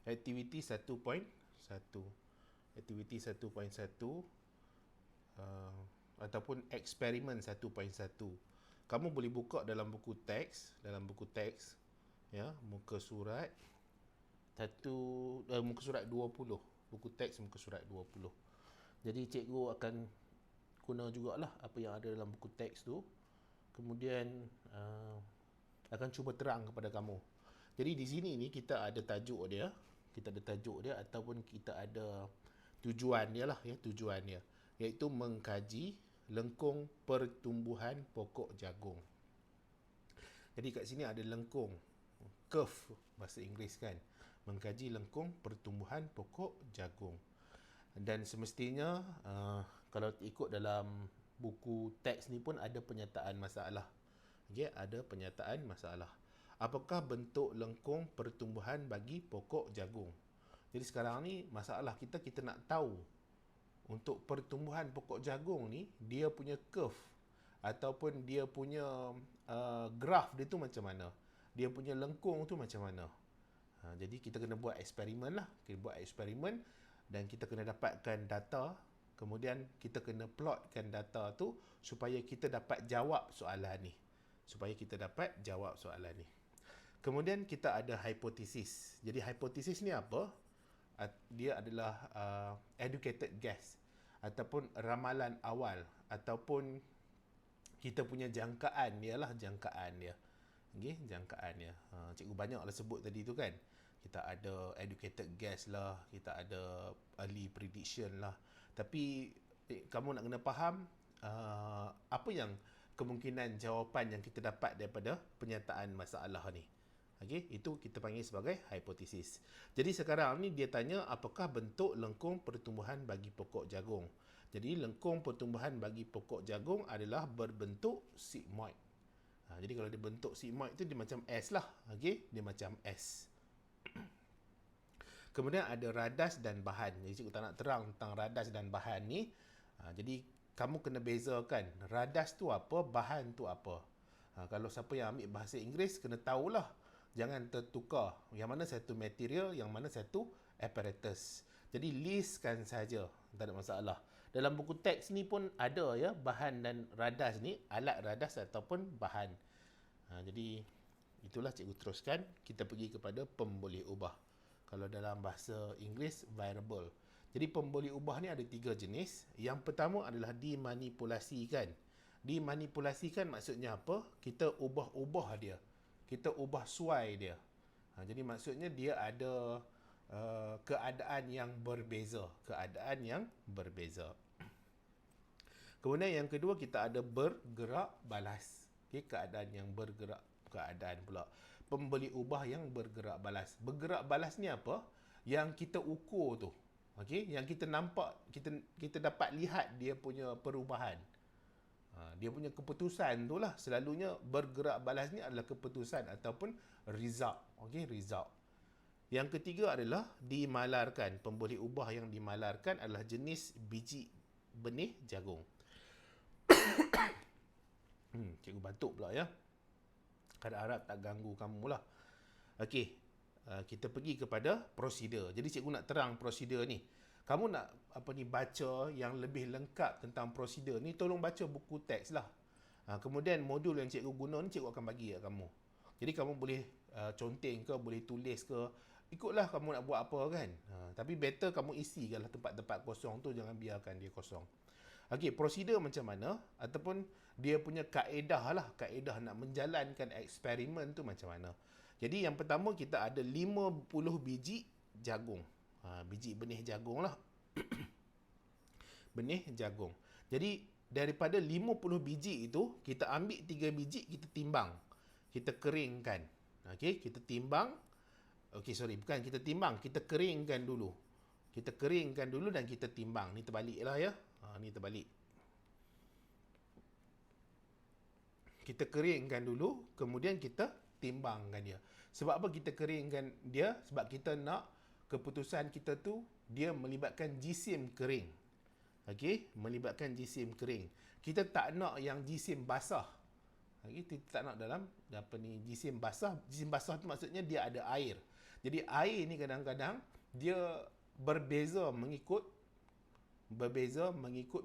Aktiviti 1.1. Aktiviti 1.1 ataupun eksperimen 1.1. Kamu boleh buka dalam buku teks, ya, muka surat muka surat 20. Buku teks muka surat 20. Jadi cikgu akan guna jugalah apa yang ada dalam buku teks tu. Kemudian akan cuba terang kepada kamu. Jadi di sini ni kita ada tajuk dia, ataupun kita ada tujuan dia lah, ya, tujuan dia, iaitu mengkaji lengkung pertumbuhan pokok jagung. Jadi kat sini ada lengkung, curve bahasa Inggeris kan, mengkaji lengkung pertumbuhan pokok jagung. Dan semestinya kalau ikut dalam buku teks ni pun ada penyataan masalah. Okay, ada penyataan masalah. Apakah bentuk lengkung pertumbuhan bagi pokok jagung? Jadi sekarang ni masalah kita nak tahu untuk pertumbuhan pokok jagung ni dia punya curve ataupun dia punya graf dia tu macam mana? Dia punya lengkung tu macam mana? Jadi kita kena buat eksperimen lah. Kita buat eksperimen dan kita kena dapatkan data. Kemudian kita kena plotkan data tu supaya kita dapat jawab soalan ni. Kemudian kita ada hipotesis. Jadi hipotesis ni apa? Dia adalah educated guess ataupun ramalan awal ataupun kita punya jangkaan dia lah, Okay, jangkaan dia. Cikgu banyaklah sebut tadi tu kan. Kita ada educated guess lah, kita ada early prediction lah. Tapi kamu nak kena faham apa yang kemungkinan jawapan yang kita dapat daripada penyataan masalah ni. Okay, itu kita panggil sebagai hipotesis. Jadi sekarang ni dia tanya apakah bentuk lengkung pertumbuhan bagi pokok jagung. Jadi lengkung pertumbuhan bagi pokok jagung adalah berbentuk sigmoid. Jadi kalau dia bentuk sigmoid tu dia macam S lah. Okay, dia macam S. Kemudian ada radas dan bahan. Jadi cikgu tak nak terang tentang radas dan bahan ni. Jadi kamu kena bezakan radas tu apa, bahan tu apa. Kalau siapa yang ambil bahasa Inggeris kena tahulah. Jangan tertukar. Yang mana satu material, yang mana satu apparatus. Jadi listkan saja, tak ada masalah. Dalam buku teks ni pun ada ya, bahan dan radas ni, alat radas ataupun bahan. Jadi itulah cikgu teruskan. Kita pergi kepada pemboleh ubah. Kalau dalam bahasa Inggeris, variable. Jadi pemboleh ubah ni ada 3 jenis. Yang pertama adalah dimanipulasikan. Dimanipulasikan maksudnya apa? Kita ubah-ubah dia. Kita ubah suai dia. Jadi maksudnya dia ada keadaan yang berbeza. Kemudian yang kedua kita ada bergerak balas. Okay, keadaan yang bergerak, keadaan pula. Pemboleh ubah yang bergerak balas. Bergerak balas ni apa? Yang kita ukur tu. Okay, yang kita nampak, kita dapat lihat dia punya perubahan. Dia punya keputusan tu lah. Selalunya bergerak balas ni adalah keputusan ataupun result. Okay, result. Yang ketiga adalah dimalarkan. Pemboleh ubah yang dimalarkan adalah jenis biji benih jagung. Cikgu batuk pula ya. Harap-harap tak ganggu kamu lah. Okey, kita pergi kepada prosedur. Jadi cikgu nak terang prosedur ni. Kamu nak baca yang lebih lengkap tentang prosedur ni, tolong baca buku teks lah. Kemudian modul yang cikgu guna ni cikgu akan bagi kat kamu. Jadi kamu boleh conteng ke, boleh tulis ke, ikutlah kamu nak buat apa kan. Tapi better kamu isikanlah tempat-tempat kosong tu, jangan biarkan dia kosong. Okey, prosedur macam mana ataupun dia punya kaedah lah, kaedah nak menjalankan eksperimen tu macam mana. Jadi yang pertama kita ada 50 biji jagung. Biji benih jagung lah. Benih jagung. Jadi daripada 50 biji itu kita ambil 3 biji, kita timbang. Kita keringkan. Okey, kita timbang. Okey, sorry, bukan kita timbang, kita keringkan dulu. Kita keringkan dulu dan kita timbang. Ni terbaliklah ya. Ni terbalik. Kita keringkan dulu, kemudian kita timbangkan dia. Sebab apa kita keringkan dia? Sebab kita nak keputusan kita tu dia melibatkan jisim kering. Okey, melibatkan jisim kering. Kita tak nak yang jisim basah. Okey, kita tak nak dalam jisim basah. Jisim basah tu maksudnya dia ada air. Jadi air ni kadang-kadang dia berbeza mengikut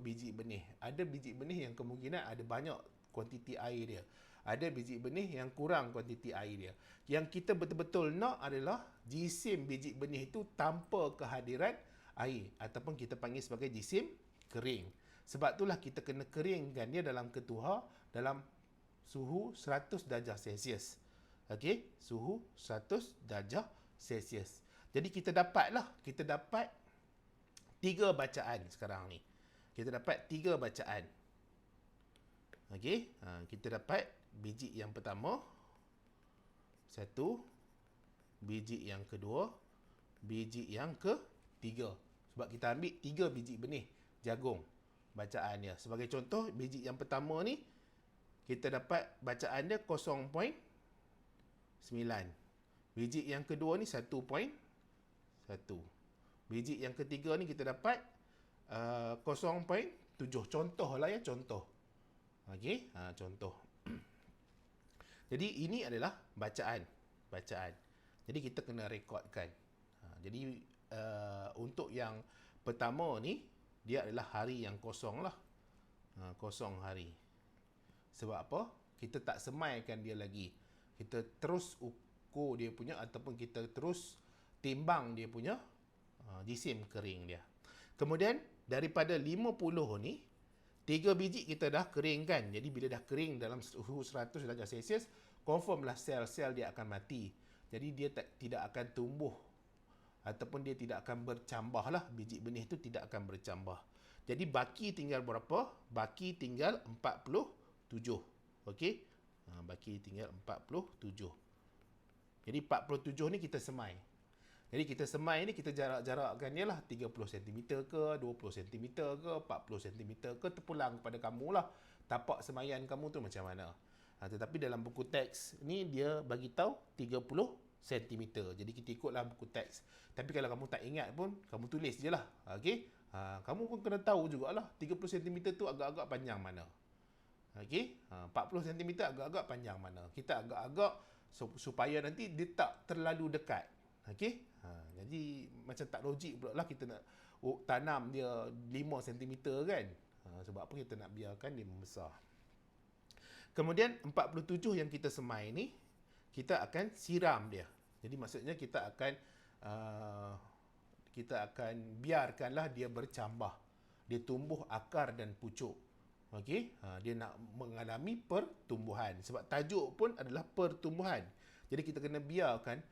biji benih. Ada biji benih yang kemungkinan ada banyak kuantiti air dia. Ada biji benih yang kurang kuantiti air dia. Yang kita betul-betul nak adalah jisim biji benih itu tanpa kehadiran air, ataupun kita panggil sebagai jisim kering. Sebab itulah kita kena keringkan dia dalam ketuha dalam suhu 100 darjah Celsius. Okey, suhu 100 darjah Celsius. Jadi kita dapat 3 bacaan sekarang ni. Kita dapat 3 bacaan. Okey, kita dapat biji yang pertama, 1, biji yang kedua, biji yang ketiga. Sebab kita ambil 3 biji benih jagung bacaan dia. Sebagai contoh, biji yang pertama ni kita dapat bacaan dia 0.9. Biji yang kedua ni 1.1. Biji yang ketiga ni kita dapat 0.7. Contoh lah ya, contoh. Okey, contoh. Jadi ini adalah bacaan. Jadi kita kena rekodkan. Jadi untuk yang pertama ni, dia adalah hari yang kosong lah. Kosong hari. Sebab apa? Kita tak semaikan dia lagi. Kita terus ukur dia punya, ataupun kita terus timbang dia punya jisim kering dia. Kemudian daripada 50 ni, 3 biji kita dah keringkan. Jadi bila dah kering dalam suhu 100 darjah Celsius, confirm lah sel-sel dia akan mati. Jadi dia tidak akan tumbuh, ataupun dia tidak akan bercambah lah. Biji benih itu tidak akan bercambah. Jadi baki tinggal berapa? Baki tinggal 47. Okey? Baki tinggal 47. Jadi 47 ni kita semai. Jadi kita semai ni, kita jarak-jarakkan dia lah 30 cm ke, 20 cm ke, 40 cm ke, terpulang kepada kamu lah. Tapak semaian kamu tu macam mana. Tetapi dalam buku teks ni dia bagi tahu 30 cm. Jadi kita ikutlah buku teks. Tapi kalau kamu tak ingat pun, kamu tulis je lah. Okey? Kamu pun kena tahu jugalah 30 cm tu agak-agak panjang mana. Okey? 40 cm agak-agak panjang mana. Kita agak-agak supaya nanti dia tak terlalu dekat. Okey? Jadi macam tak logik pula lah kita nak tanam dia 5 cm kan. Sebab apa kita nak biarkan dia membesar. Kemudian 47 yang kita semai ni, kita akan siram dia. Jadi maksudnya kita akan biarkanlah dia bercambah. Dia tumbuh akar dan pucuk. Okey? Dia nak mengalami pertumbuhan. Sebab tajuk pun adalah pertumbuhan. Jadi kita kena biarkan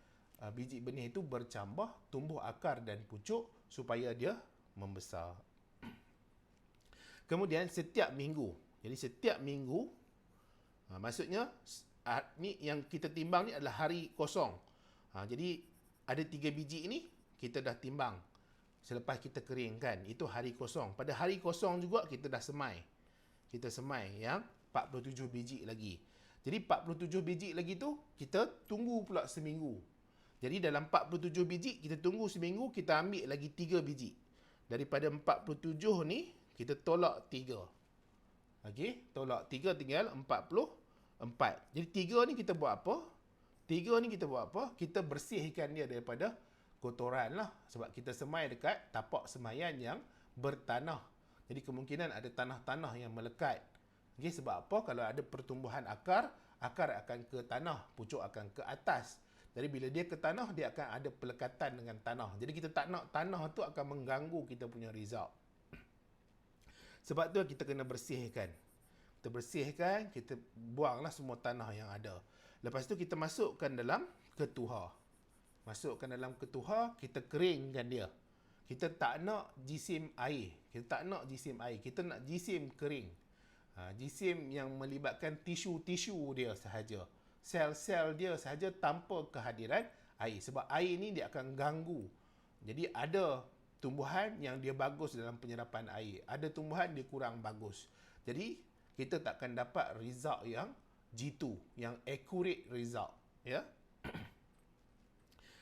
biji benih itu bercambah, tumbuh akar dan pucuk supaya dia membesar. Kemudian setiap minggu. Jadi setiap minggu, maksudnya ni yang kita timbang ni adalah hari kosong. Jadi ada 3 biji ni kita dah timbang selepas kita keringkan. Itu hari kosong. Pada hari kosong juga kita dah semai. Kita semai yang 47 biji lagi. Jadi 47 biji lagi tu kita tunggu pula seminggu. Jadi dalam 47 biji kita tunggu seminggu, kita ambil lagi 3 biji. Daripada 47 ni kita tolak 3. Okey, tolak 3 tinggal 44. Jadi 3 ni kita buat apa? 3 ni kita buat apa? Kita bersihkan dia daripada kotoran lah. Sebab kita semai dekat tapak semaian yang bertanah. Jadi kemungkinan ada tanah-tanah yang melekat. Okey, sebab apa? Kalau ada pertumbuhan akar akan ke tanah, pucuk akan ke atas. Jadi bila dia ke tanah, dia akan ada pelekatan dengan tanah. Jadi kita tak nak tanah tu akan mengganggu kita punya result. Sebab tu kita kena bersihkan. Kita bersihkan, kita buanglah semua tanah yang ada. Lepas tu kita masukkan dalam ketuha. Masukkan dalam ketuha, kita keringkan dia. Kita tak nak jisim air. Kita nak jisim kering. Jisim yang melibatkan tisu-tisu dia sahaja. Sel-sel dia sahaja tanpa kehadiran air. Sebab air ni dia akan ganggu. Jadi ada tumbuhan yang dia bagus dalam penyerapan air. Ada tumbuhan dia kurang bagus. Jadi kita takkan dapat result yang G2, yang accurate result. Ya.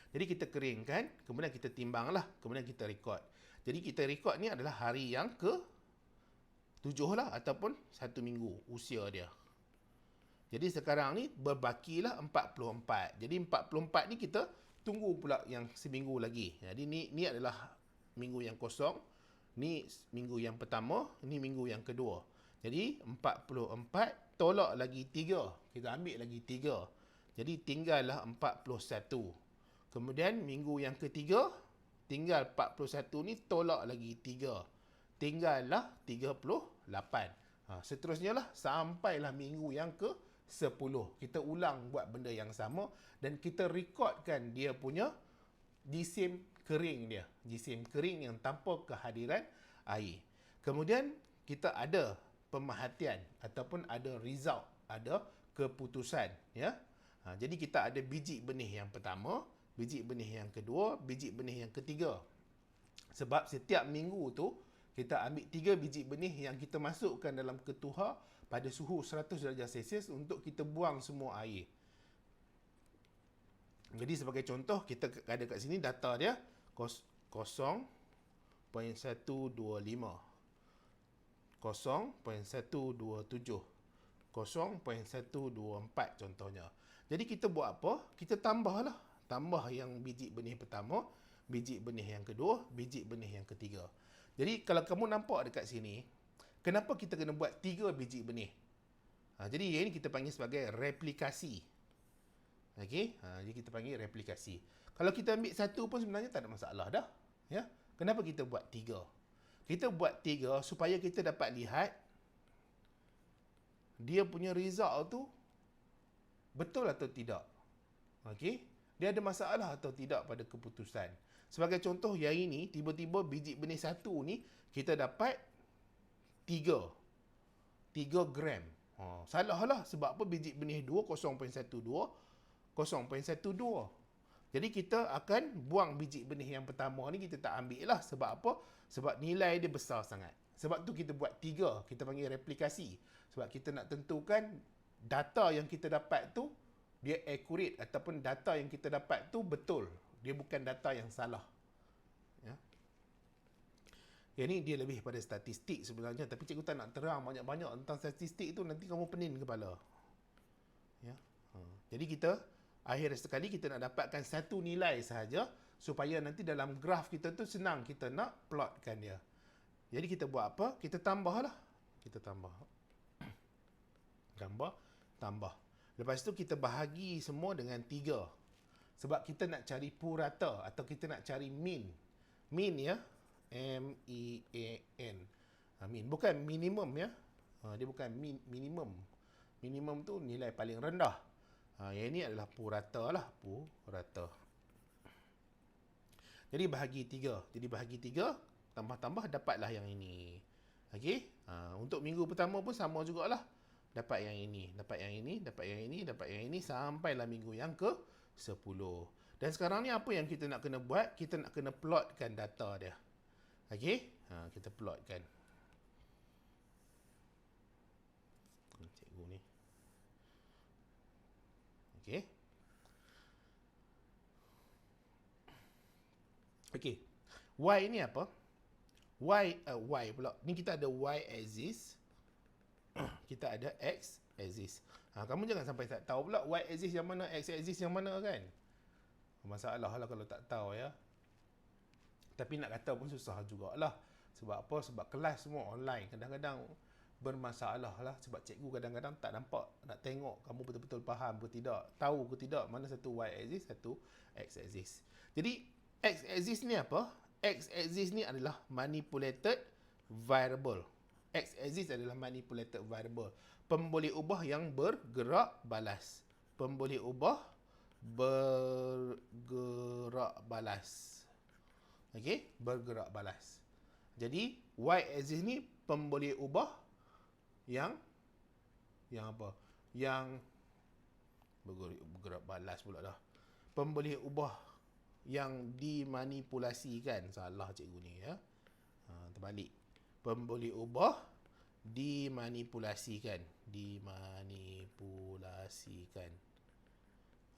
Jadi kita keringkan, kemudian kita timbanglah, kemudian kita rekod. Jadi kita rekod ni adalah hari yang ke-7 lah, ataupun 1 minggu usia dia. Jadi sekarang ni berbakilah 44. Jadi 44 ni kita tunggu pula yang seminggu lagi. Jadi ni adalah minggu yang kosong. Ni minggu yang pertama, ni minggu yang kedua. Jadi 44 tolak lagi 3. Kita ambil lagi 3. Jadi tinggallah 41. Kemudian minggu yang ketiga, tinggal 41 ni tolak lagi 3. Tinggallah 38. Seterusnya lah sampailah minggu yang ke-10. Kita ulang buat benda yang sama dan kita rekodkan dia punya jisim kering dia. Jisim kering yang tanpa kehadiran air. Kemudian kita ada pemerhatian ataupun ada result, ada keputusan, ya. Jadi kita ada biji benih yang pertama, biji benih yang kedua, biji benih yang ketiga. Sebab setiap minggu tu kita ambil 3 biji benih yang kita masukkan dalam ketuhar pada suhu 100 darjah Celsius untuk kita buang semua air. Jadi sebagai contoh, kita ada kat sini data dia 0.125, 0.127, 0.124 contohnya. Jadi kita buat apa? Kita tambahlah. Tambah yang biji benih pertama, biji benih yang kedua, biji benih yang ketiga. Jadi kalau kamu nampak dekat sini, kenapa kita kena buat 3 biji benih? Jadi yang ini kita panggil sebagai replikasi. Okey, jadi kita panggil replikasi. Kalau kita ambil satu pun sebenarnya tak ada masalah dah. Ya, kenapa kita buat 3? Kita buat 3 supaya kita dapat lihat dia punya result tu betul atau tidak. Okey, dia ada masalah atau tidak pada keputusan. Sebagai contoh, yang ini tiba-tiba biji benih satu ni kita dapat 3 gram. Salah lah. Sebab apa? Biji benih 2 0.12. Jadi kita akan buang biji benih yang pertama ni, kita tak ambil lah. Sebab apa? Sebab nilai dia besar sangat. Sebab tu kita buat 3. Kita panggil replikasi. Sebab kita nak tentukan data yang kita dapat tu dia accurate ataupun data yang kita dapat tu betul. Dia bukan data yang salah. Ya. Yang ni dia lebih pada statistik sebenarnya. Tapi cikgu tak nak terang banyak-banyak tentang statistik tu. Nanti kamu pening kepala. Ya. Jadi kita, akhir sekali kita nak dapatkan satu nilai sahaja. Supaya nanti dalam graf kita tu senang kita nak plotkan dia. Jadi kita buat apa? Kita tambah lah. Kita tambah. Gambar, tambah. Lepas tu kita bahagi semua dengan 3. Sebab kita nak cari purata atau kita nak cari mean. Mean ya. M-E-A-N. Mean. Bukan minimum ya. Dia bukan minimum. Minimum tu nilai paling rendah. Yang ini adalah purata lah. Purata. Jadi bahagi 3. Jadi bahagi 3. Tambah-tambah dapatlah yang ini. Okey. Untuk minggu pertama pun sama jugalah. Dapat yang ini, dapat yang ini, dapat yang ini, dapat yang ini, sampailah minggu yang ke-10. Dan sekarang ni apa yang kita nak kena buat? Kita nak kena plotkan data dia. Okey? Kita plotkan. Cikgu ni. Okey. Okey. Y ni apa? Y pula. Ni kita ada Y axis. Kita ada X axis. Kamu jangan sampai tak tahu pula Y axis yang mana, X axis yang mana kan. Masalah lah kalau tak tahu ya. Tapi nak kata pun susah jugalah. Sebab apa? Sebab kelas semua online. Kadang-kadang bermasalah lah. Sebab cikgu kadang-kadang tak nampak, nak tengok kamu betul-betul faham ke tidak, tahu ke tidak mana satu Y axis, satu X axis. Jadi X axis ni apa? X axis ni adalah manipulated variable. X axis adalah manipulated variable. Pemboleh ubah yang bergerak balas. Pemboleh ubah bergerak balas. Okey, bergerak balas. Jadi Y axis ni pemboleh ubah yang apa? Yang bergerak balas pula dah. Pemboleh ubah yang dimanipulasikan. Salah cikgu ni ya. Terbalik. Pemboleh ubah dimanipulasikan. Dimanipulasikan.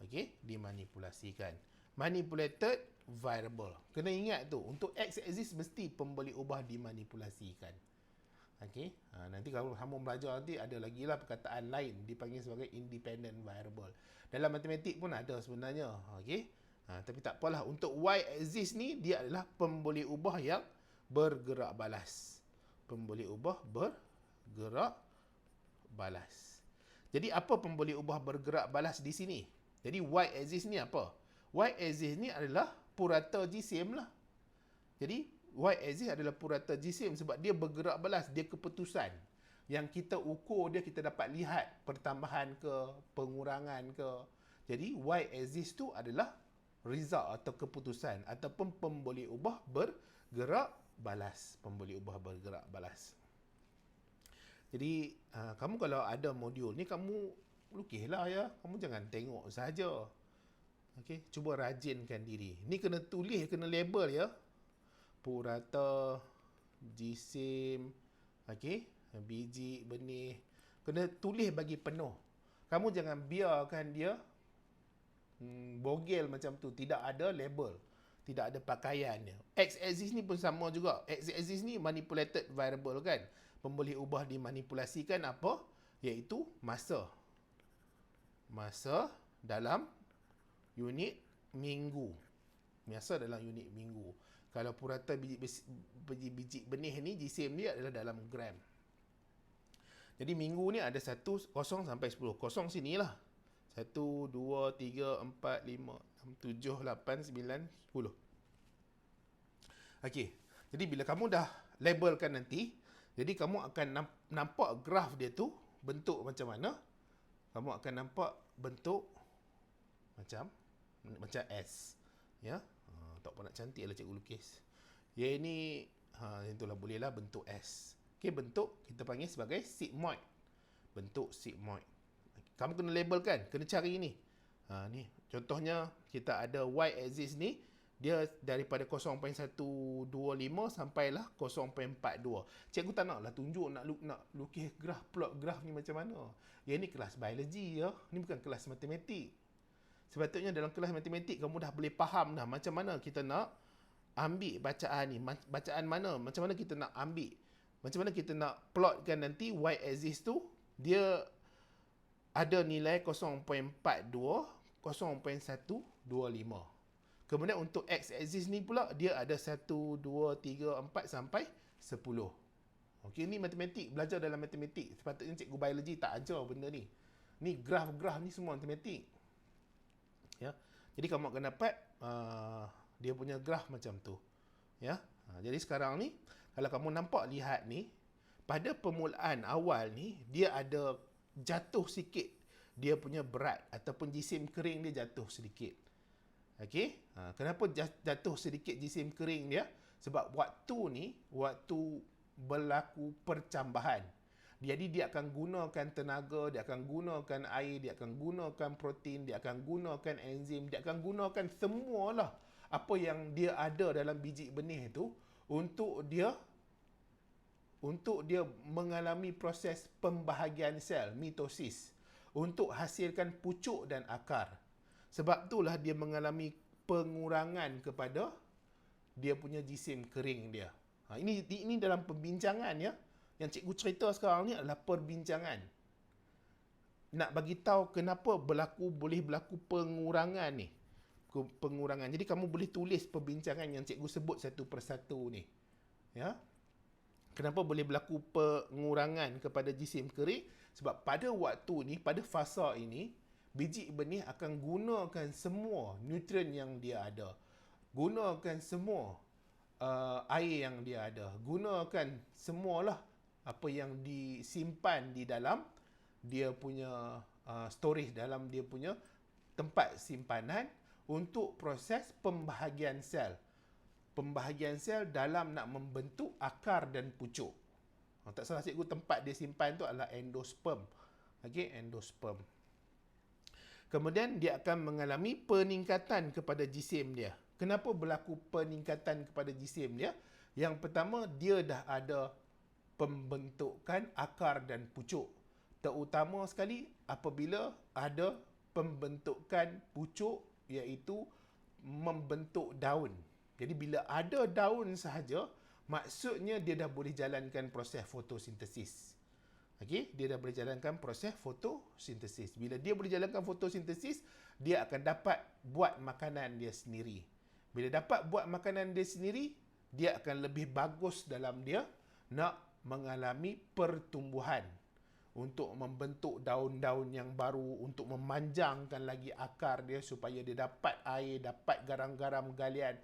Okey, dimanipulasikan. Manipulated variable. Kena ingat tu, untuk X axis mesti pemboleh ubah dimanipulasikan. Okey, nanti kalau kamu belajar nanti ada lagi lah perkataan lain dipanggil sebagai independent variable. Dalam matematik pun ada sebenarnya. Okey, Tapi tak apalah, untuk y-axis ni dia adalah pemboleh ubah yang bergerak balas. Pemboleh ubah bergerak balas. Jadi apa pemboleh ubah bergerak balas di sini? Jadi y-axis ni apa? Y-axis ni adalah purata jisim lah. Jadi y-axis adalah purata jisim sebab dia bergerak balas, dia keputusan. Yang kita ukur dia, kita dapat lihat pertambahan ke, pengurangan ke. Jadi y-axis tu adalah result atau keputusan ataupun pemboleh ubah bergerak balas. Pemboleh ubah bergerak balas. Jadi kamu kalau ada modul ni, kamu lukislah ya. Kamu jangan tengok saja. Okey, cuba rajinkan diri. Ni kena tulis, kena label ya. Purata, jisim, okey, biji, benih. Kena tulis bagi penuh. Kamu jangan biarkan dia bogel macam tu, tidak ada label, tidak ada pakaiannya. X-axis ni pun sama juga. X-axis ni manipulated variable kan. Pemboleh ubah dimanipulasikan apa? Iaitu masa. Masa dalam unit minggu. Masa dalam unit minggu. Kalau purata biji benih ni, jisim dia adalah dalam gram. Jadi minggu ni ada 1, 0 sampai 10. Kosong sinilah. 1, 2, 3, 4, 5, 6, 7, 8, 9, 10. Okey. Jadi bila kamu dah labelkan nanti, jadi kamu akan nampak graf dia tu bentuk macam mana. Kamu akan nampak bentuk macam S. Ya. Tak apa nak cantik lah cikgu lukis. Yang ini itulah bolehlah bentuk S. Okey, bentuk kita panggil sebagai sigmoid. Bentuk sigmoid. Kamu kena label kan, kena cari ni. Ni contohnya kita ada y-axis ni, dia daripada 0.125 sampailah 0.42. Cikgu tak naklah tunjuk, nak lukis graf, plot graf ni macam mana. Yang ni kelas biologi ya, ni bukan kelas matematik. Sepatutnya dalam kelas matematik kamu dah boleh faham dah macam mana kita nak ambil bacaan ni, bacaan mana, macam mana kita nak ambil, macam mana kita nak plotkan nanti y-axis tu dia ada nilai 0.42, 0.125. Kemudian untuk x-axis ni pula dia ada 1, 2, 3, 4 sampai 10. Okey, ni matematik, belajar dalam matematik. Sepatutnya cikgu biologi tak ajar benda ni. Ni graf-graf ni semua matematik. Ya. Jadi kamu akan dapat dia punya graf macam tu. Ya. Jadi sekarang ni kalau kamu nampak lihat ni, pada permulaan awal ni dia ada jatuh sikit dia punya berat ataupun jisim kering dia jatuh sedikit. Okey? Kenapa jatuh sedikit jisim kering dia? Sebab waktu ni waktu berlaku percambahan. Jadi dia akan gunakan tenaga, dia akan gunakan air, dia akan gunakan protein, dia akan gunakan enzim, dia akan gunakan semualah apa yang dia ada dalam biji benih itu untuk dia mengalami proses pembahagian sel, mitosis, untuk hasilkan pucuk dan akar. Sebab itulah dia mengalami pengurangan kepada dia punya jisim kering dia. Ini dalam perbincangan ya. Yang cikgu cerita sekarang ni adalah perbincangan. Nak bagi tahu kenapa boleh berlaku pengurangan ni. Pengurangan. Jadi kamu boleh tulis perbincangan yang cikgu sebut satu persatu ni. Ya. Kenapa boleh berlaku pengurangan kepada jisim kering? Sebab pada waktu ni, pada fasa ini, biji benih akan gunakan semua nutrien yang dia ada. Gunakan semua air yang dia ada. Gunakan semualah apa yang disimpan di dalam dia punya storage, dalam dia punya tempat simpanan untuk proses pembahagian sel. Pembahagian sel dalam nak membentuk akar dan pucuk. Tak salah cikgu, tempat dia simpan tu adalah endosperm. Okey, endosperm. Kemudian dia akan mengalami peningkatan kepada jisim dia. Kenapa berlaku peningkatan kepada jisim dia? Yang pertama, dia dah ada pembentukan akar dan pucuk. Terutama sekali apabila ada pembentukan pucuk, iaitu membentuk daun. Jadi bila ada daun sahaja, maksudnya dia dah boleh jalankan proses fotosintesis. Okey, dia dah boleh jalankan proses fotosintesis. Bila dia boleh jalankan fotosintesis, dia akan dapat buat makanan dia sendiri. Bila dapat buat makanan dia sendiri, dia akan lebih bagus dalam dia nak mengalami pertumbuhan untuk membentuk daun-daun yang baru, untuk memanjangkan lagi akar dia supaya dia dapat air, dapat garam-garam galian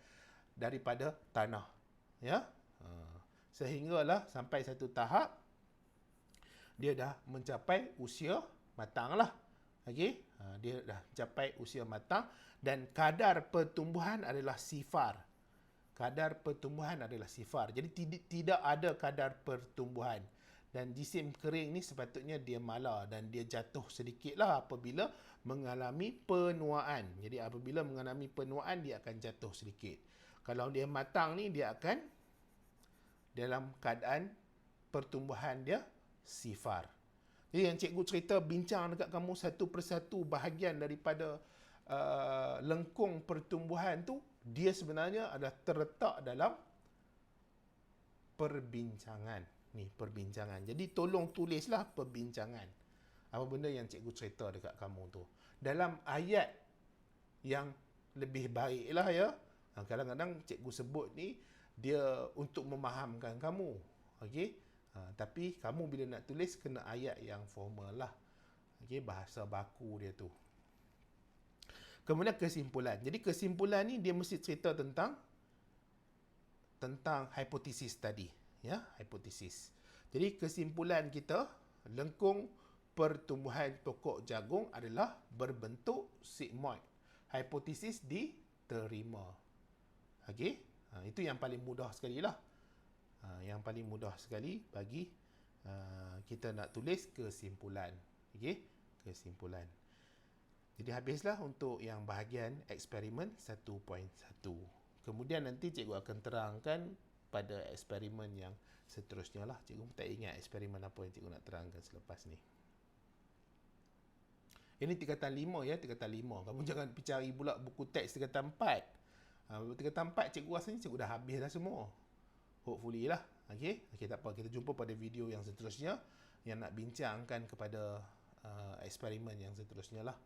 daripada tanah. Ya. Sehinggalah sampai satu tahap dia dah mencapai usia matang lah. Okey, dia dah mencapai usia matang dan kadar pertumbuhan adalah sifar. Kadar pertumbuhan adalah sifar. Jadi tidak ada kadar pertumbuhan. Dan jisim kering ni sepatutnya dia mala dan dia jatuh sedikit lah apabila mengalami penuaan. Jadi apabila mengalami penuaan, dia akan jatuh sedikit. Kalau dia matang ni, dia akan dalam keadaan pertumbuhan dia sifar. Jadi yang cikgu cerita bincang dekat kamu satu persatu bahagian daripada lengkung pertumbuhan tu, dia sebenarnya adalah terletak dalam perbincangan. Ni perbincangan. Jadi tolong tulislah perbincangan. Apa benda yang cikgu cerita dekat kamu tu. Dalam ayat yang lebih baik lah ya. Kadang-kadang cikgu sebut ni dia untuk memahamkan kamu. Okey? Tapi kamu bila nak tulis kena ayat yang formal lah. Okey, bahasa baku dia tu. Kemudian kesimpulan. Jadi kesimpulan ni dia mesti cerita tentang hipotesis tadi, ya, hipotesis. Jadi kesimpulan kita, lengkung pertumbuhan pokok jagung adalah berbentuk sigmoid. Hipotesis diterima. Okey? Itu yang paling mudah sekali lah. Yang paling mudah sekali bagi kita nak tulis kesimpulan. Okey? Kesimpulan. Jadi habislah untuk yang bahagian eksperimen 1.1. Kemudian nanti cikgu akan terangkan pada eksperimen yang seterusnya lah. Cikgu tak ingat eksperimen apa yang cikgu nak terangkan selepas ni. Ini tingkatan 5 ya, tingkatan 5. Kamu jangan pergi cari pula buku teks tingkatan 4. Tingkatan 4 cikgu rasanya cikgu dah habis dah semua. Hopefully lah. Okey, tak apa. Kita jumpa pada video yang seterusnya yang nak bincangkan kepada eksperimen yang seterusnya lah.